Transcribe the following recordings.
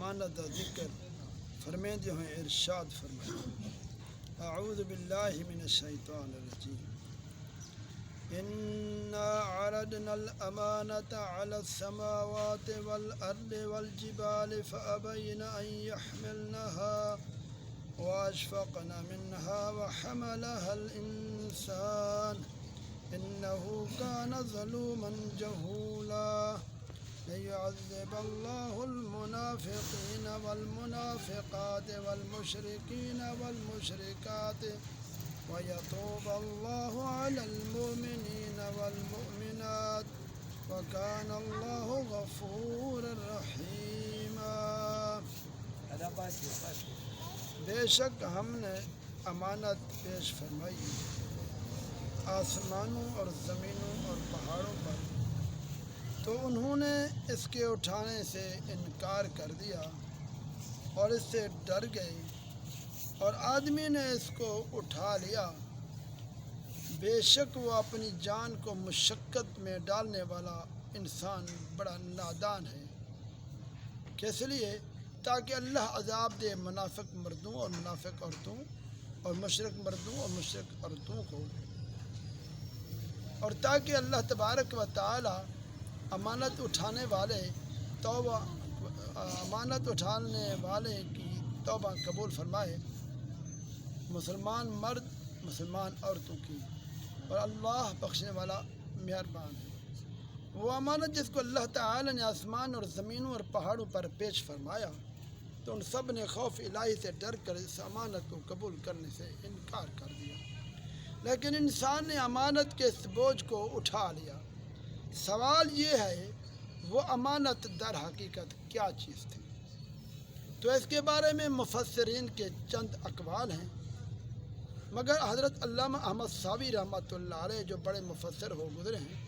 امانت کا ذکر فرمائیں جو ہیں ارشاد فرمائیں اعوذ باللہ من الشیطان الرجیم انا عرضنا الامانة على السماوات والارض والجبال فابين ان يحملنها واشفقن منها وحملها الانسان انه كان ظلوما جهولا ليعذب الله المنافقين والمنافقات والمشركين والمشركات ويتوب الله على المؤمنين والمؤمنات وكان الله غفورا رحيما۔ بے شک ہم نے امانت پیش فرمائی آسمانوں اور زمینوں اور پہاڑوں پر، تو انہوں نے اس کے اٹھانے سے انکار کر دیا اور اس سے ڈر گئے، اور آدمی نے اس کو اٹھا لیا۔ بے شک وہ اپنی جان کو مشقت میں ڈالنے والا انسان بڑا نادان ہے۔ کس لیے؟ تاکہ اللہ عذاب دے منافق مردوں اور منافق عورتوں اور مشرک مردوں اور مشرک عورتوں کو، اور تاکہ اللہ تبارک و تعالی امانت اٹھانے والے کی توبہ قبول فرمائے، مسلمان مرد مسلمان عورتوں کی، اور اللہ بخشنے والا مہربان ہے۔ وہ امانت جس کو اللہ تعالی نے آسمان اور زمینوں اور پہاڑوں پر پیش فرمایا، تو ان سب نے خوف الہی سے ڈر کر اس امانت کو قبول کرنے سے انکار کر دیا، لیکن انسان نے امانت کے اس بوجھ کو اٹھا لیا۔ سوال یہ ہے وہ امانت در حقیقت کیا چیز تھی؟ تو اس کے بارے میں مفسرین کے چند اقوال ہیں، مگر حضرت علامہ احمد صاوی رحمۃ اللہ علیہ جو بڑے مفسر ہو گزرے ہیں،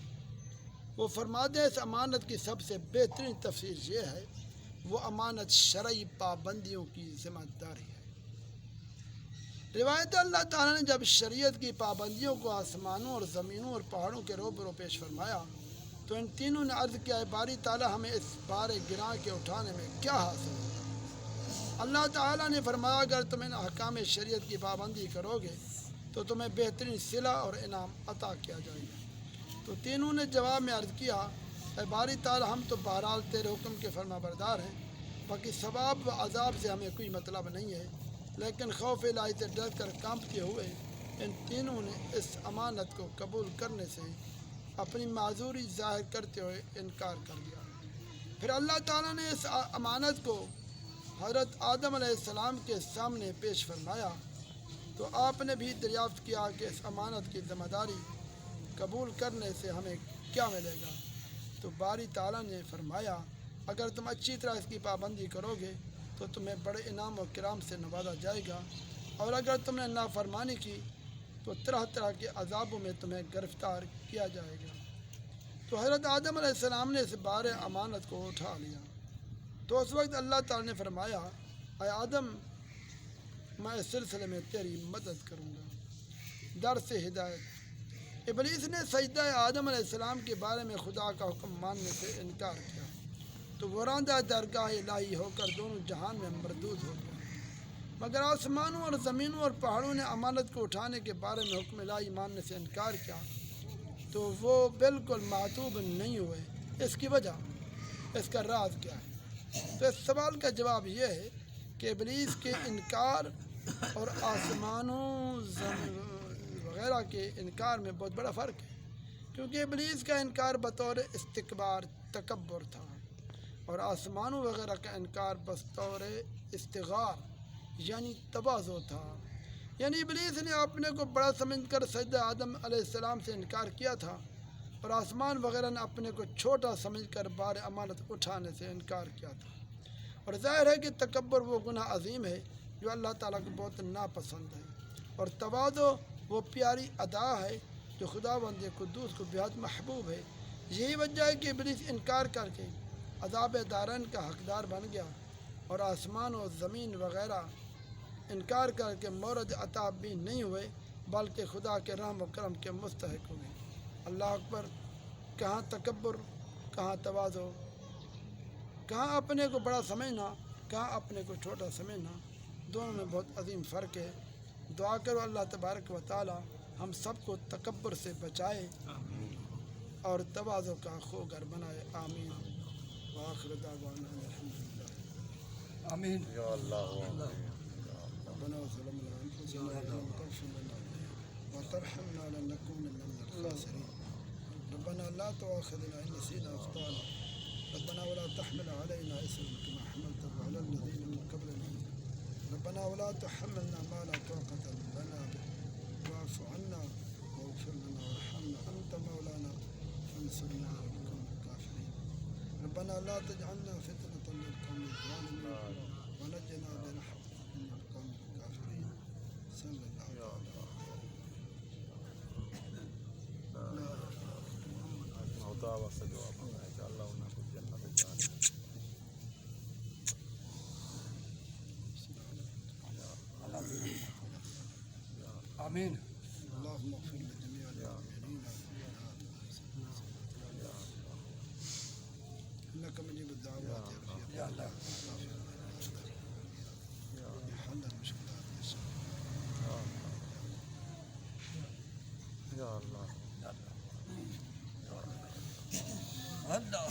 وہ فرماتے ہیں اس امانت کی سب سے بہترین تفسیر یہ ہے وہ امانت شرعی پابندیوں کی ذمہ داری ہے۔ روایت اللہ تعالیٰ نے جب شریعت کی پابندیوں کو آسمانوں اور زمینوں اور پہاڑوں کے روبرو پیش فرمایا، تو ان تینوں نے عرض کیا ہے باری تعالیٰ ہمیں اس بار گناہ کے اٹھانے میں کیا حاصل ہے؟ اللہ تعالیٰ نے فرمایا اگر تم ان احکام شریعت کی پابندی کرو گے تو تمہیں بہترین صلہ اور انعام عطا کیا جائے گا۔ تو تینوں نے جواب میں عرض کیا اے باری تعالیٰ ہم تو بہرحال تیرے حکم کے فرما بردار ہیں، باقی ثواب و عذاب سے ہمیں کوئی مطلب نہیں ہے، لیکن خوف الہی سے ڈر کر کانپتے ہوئے ان تینوں نے اس امانت کو قبول کرنے سے اپنی معذوری ظاہر کرتے ہوئے انکار کر دیا۔ پھر اللہ تعالیٰ نے اس امانت کو حضرت آدم علیہ السلام کے سامنے پیش فرمایا، تو آپ نے بھی دریافت کیا کہ اس امانت کی ذمہ داری قبول کرنے سے ہمیں کیا ملے گا؟ تو باری تعالیٰ نے فرمایا اگر تم اچھی طرح اس کی پابندی کرو گے تو تمہیں بڑے انعام و کرام سے نوازا جائے گا، اور اگر تم نے نافرمانی کی تو طرح طرح کے عذابوں میں تمہیں گرفتار کیا جائے گا۔ تو حضرت آدم علیہ السلام نے اس بار امانت کو اٹھا لیا۔ تو اس وقت اللہ تعالیٰ نے فرمایا اے آدم میں اس سلسلے میں تیری مدد کروں گا۔ در سے ہدایت، ابلیس نے سجدہ آدم علیہ السلام کے بارے میں خدا کا حکم ماننے سے انکار کیا، تو وہ راندہ درگاہ الہی ہو کر دونوں جہان میں مردود ہو گیا۔ مگر آسمانوں اور زمینوں اور پہاڑوں نے امانت کو اٹھانے کے بارے میں حکم الہی ماننے سے انکار کیا، تو وہ بالکل معتوب نہیں ہوئے۔ اس کی وجہ، اس کا راز کیا ہے؟ تو اس سوال کا جواب یہ ہے کہ ابلیس کے انکار اور آسمانوں وغیرہ کے انکار میں بہت بڑا فرق ہے، کیونکہ ابلیس کا انکار بطور استکبار تکبر تھا، اور آسمانوں وغیرہ کا انکار بطور استغار یعنی تواضع تھا۔ یعنی ابلیس نے اپنے کو بڑا سمجھ کر سجدہ آدم علیہ السلام سے انکار کیا تھا، اور آسمان وغیرہ نے اپنے کو چھوٹا سمجھ کر بار امانت اٹھانے سے انکار کیا تھا۔ اور ظاہر ہے کہ تکبر وہ گناہ عظیم ہے جو اللہ تعالیٰ کو بہت ناپسند ہے، اور تواضع وہ پیاری ادا ہے جو خداوند قدوس کو بہت محبوب ہے۔ یہی وجہ ہے کہ ابلیس انکار کر کے عذاب دارین کا حقدار بن گیا، اور آسمان و زمین وغیرہ انکار کر کے مورد عطا بھی نہیں ہوئے، بلکہ خدا کے رحم و کرم کے مستحق ہوئے۔ اللہ اکبر! کہاں تکبر، کہاں تواضع، کہاں اپنے کو بڑا سمجھنا کہاں اپنے کو چھوٹا سمجھنا، دونوں میں بہت عظیم فرق ہے۔ دعا کرو اللہ تبارک و تعالی ہم سب کو تکبر سے بچائے اور تواضع کا خوگر بنائے، آمین۔ وآخر دعوانا الحمدللہ۔ آمین یا اللہ ربنا ظلمنا انفسنا وان لم تغفر لنا وترحمنا لنكونن من الخاسرين، ربنا لا تؤاخذنا ان نسينا واخطانا، ربنا ولا تحمل علينا اسرا كما حملته على الذين من قبلنا، ربنا ولا تحملنا ما لا طاقة لنا به، واعف عنا واغفر لنا وارحمنا انت مولانا فانصرنا على القوم الكافرين، ربنا لا تجعلنا فتنة للقوم الظالمين ونجنا برحمتك من القوم الكافرين، صلى الله عليه ہوتا واسطے دعا مانگا ہے کہ اللہ انہیں کو جنت جانے آمین اللهم اغفر لجميع المؤمنين انك مجيب الدعوات یا اللہ حل المشكلات یا اللہ اللہ